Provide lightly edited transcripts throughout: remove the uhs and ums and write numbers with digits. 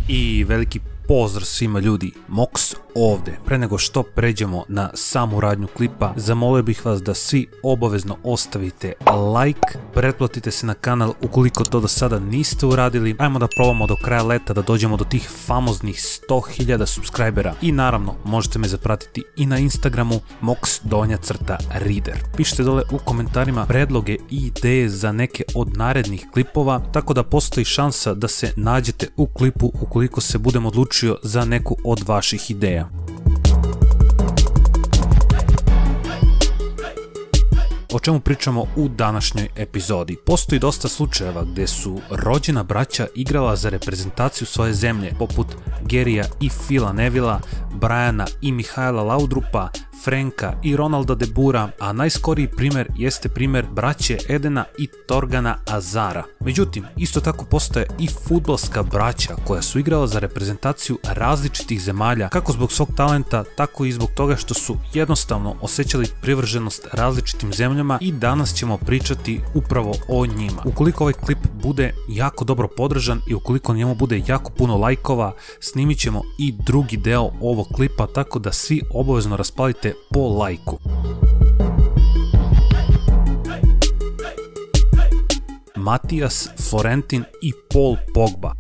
I veliki pozdrav svima ljudi, Mox ovdje. Pre nego što pređemo na samu radnju klipa, zamolio bih vas da svi obavezno ostavite like, pretplatite se na kanal ukoliko to do sada niste uradili. Ajmo da probamo do kraja leta da dođemo do tih famoznih 100.000 subscribera. I naravno možete me zapratiti i na Instagramu mox_reader. Pišite dole u komentarima predloge i ideje za neke od narednih klipova, tako da postoji šansa da se nađete u klipu ukoliko se budem odlučio za neku od vaših ideja. O čemu pričamo u današnjoj epizodi? Postoji dosta slučajeva gdje su rođena braća igrala za reprezentaciju svoje zemlje, poput Garyja i Phila Nevilla, Briana i Mihaela Laudrupa, Franka i Ronalda de Boera, a najskoriji primjer jeste primjer braće Edena i Torgana Hazarda. Međutim, isto tako postoje i fudbalska braća koja su igrala za reprezentaciju različitih zemalja, kako zbog svog talenta, tako i zbog toga što su jednostavno osjećali privrženost različitim zemljama, i danas ćemo pričati upravo o njima. Ukoliko ovaj klip bude jako dobro podržan i ukoliko na njemu bude jako puno lajkova, snimit ćemo i drugi deo ovog klipa, tako da svi obavezno raspalite po lajku. Mathias, Florentin i Paul Pogba.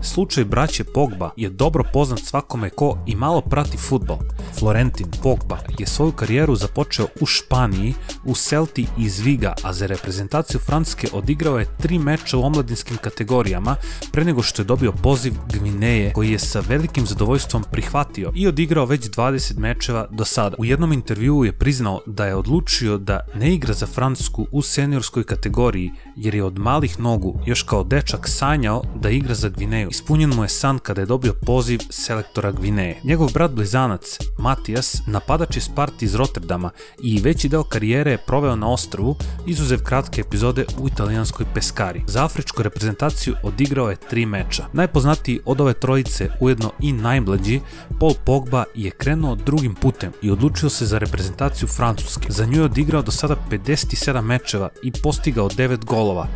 Slučaj braće Pogba je dobro poznat svakome ko i malo prati fudbal. Florentin Pogba je svoju karijeru započeo u Španiji, u Celti iz Viga, a za reprezentaciju Francuske odigrao je 3 meča u omladinskim kategorijama pre nego što je dobio poziv Gvineje, koji je sa velikim zadovoljstvom prihvatio i odigrao već 20 mečeva do sada. U jednom intervjuu je priznao da je odlučio da ne igra za Francusku u seniorskoj kategoriji jer je od malih nogu još kao dečak sanjao da igra za Gvineju. Ispunjen mu je san kada je dobio poziv selektora Gvineje. Njegov brat blizanac, Mathias, napadač je Sparti iz Rotterdama i veći deo karijere je proveo na ostrvu, izuzev kratke epizode u italijanskoj Pescari. Za afričku reprezentaciju odigrao je 3 meča. Najpoznatiji od ove trojice, ujedno i najmlađi, Paul Pogba, je krenuo drugim putem i odlučio se za reprezentaciju Francuske. Za nju je odigrao do sada 57 mečeva i postigao 9 golova.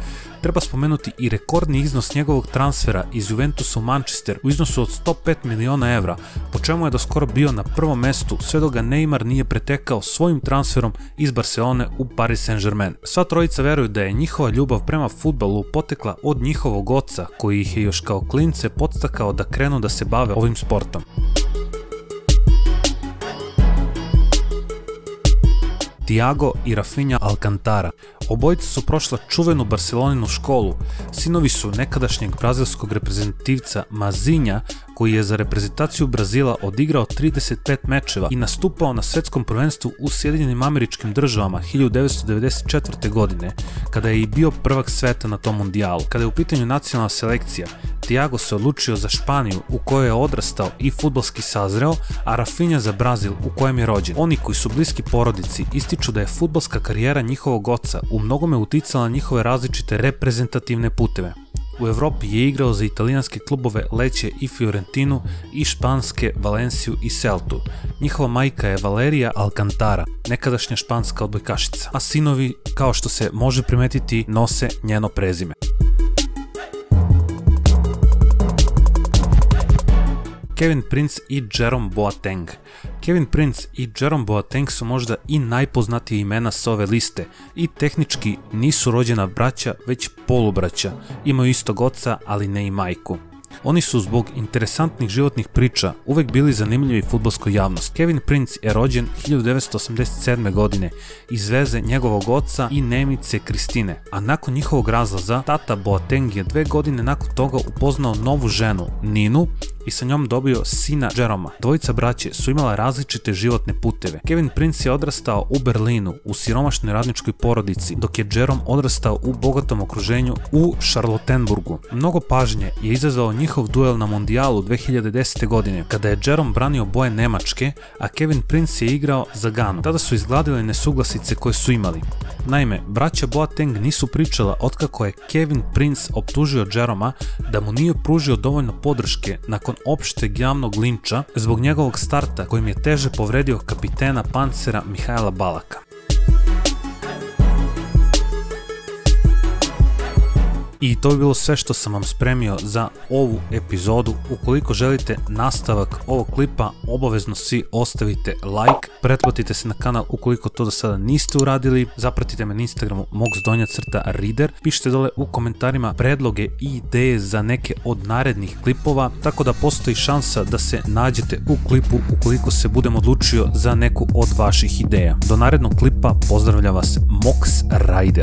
Treba spomenuti i rekordni iznos njegovog transfera iz Juventusa u Manchester u iznosu od 105 miliona evra, po čemu je do skoro bio na prvom mestu sve dok ga Neymar nije pretekao svojim transferom iz Barcelone u Paris Saint-Germain. Sva trojica veruju da je njihova ljubav prema fudbalu potekla od njihovog oca, koji ih je još kao klince podstakao da krenu da se bave ovim sportom. Thiago i Rafinha Alcantara. Obojica su prošla čuvenu Barceloninu školu. Sinovi su nekadašnjeg brazilskog reprezentativca Mazinha, koji je za reprezentaciju Brazila odigrao 35 mečeva i nastupao na svetskom prvenstvu u Sjedinjenim Američkim Državama 1994. godine, kada je i bio prvak sveta na tom mundijalu. Kada je u pitanju nacionalna selekcija, Thiago se odlučio za Španiju, u kojoj je odrastao i fudbalski sazreo, a Rafinha za Brazil, u kojem je rođen. Oni koji su bliski porodici ističu da je fudbalska karijera njihovog oca u mnogome uticala na njihove različite reprezentativne puteve. U Evropi je igrao za italijanske klubove Lecce i Fiorentinu i španske Valenciju i Celtu. Njihova majka je Valeria Alcantara, nekadašnja španska odbojkašica, a sinovi, kao što se može primetiti, nose njeno prezime. Kevin Prince i Jerome Boateng. Kevin Prince i Jerome Boateng su možda i najpoznatije imena s ove liste i tehnički nisu rođena braća, već polubraća. Imaju istog oca, ali ne i majku. Oni su zbog interesantnih životnih priča uvek bili zanimljivi fudbalskoj javnosti. Kevin Prince je rođen 1987. godine iz veze njegovog oca i Nemice Kristine, a nakon njihovog razlaza, tata Boateng je 2 godine nakon toga upoznao novu ženu, Ninu, i sa njom dobio sina Jeroma. Dvojica braće su imala različite životne puteve. Kevin Prince je odrastao u Berlinu, u siromašnoj radničkoj porodici, dok je Jerome odrastao u bogatom okruženju u Charlottenburgu. Mnogo pažnje je izazvao njihov duel na mundijalu 2010. godine, kada je Jerome branio boje Nemačke, a Kevin Prince je igrao za Ganu. Tada su izgladile nesuglasice koje su imali. Naime, braća Boateng nisu pričala otkako je Kevin Prince optužio Jeroma da mu nije pružio dovoljno podrške nakon opšteg javnog linča zbog njegovog starta kojim je teže povredio kapitena Pancera Mihaela Balaka. I to bi bilo sve što sam vam spremio za ovu epizodu. Ukoliko želite nastavak ovog klipa, obavezno svi ostavite like, pretplatite se na kanal ukoliko to do sada niste uradili, zapratite me na Instagramu moxdonja_reader, pišite dole u komentarima predloge i ideje za neke od narednih klipova, tako da postoji šansa da se nađete u klipu ukoliko se budem odlučio za neku od vaših ideja. Do narednog klipa pozdravlja vas Mox Rider.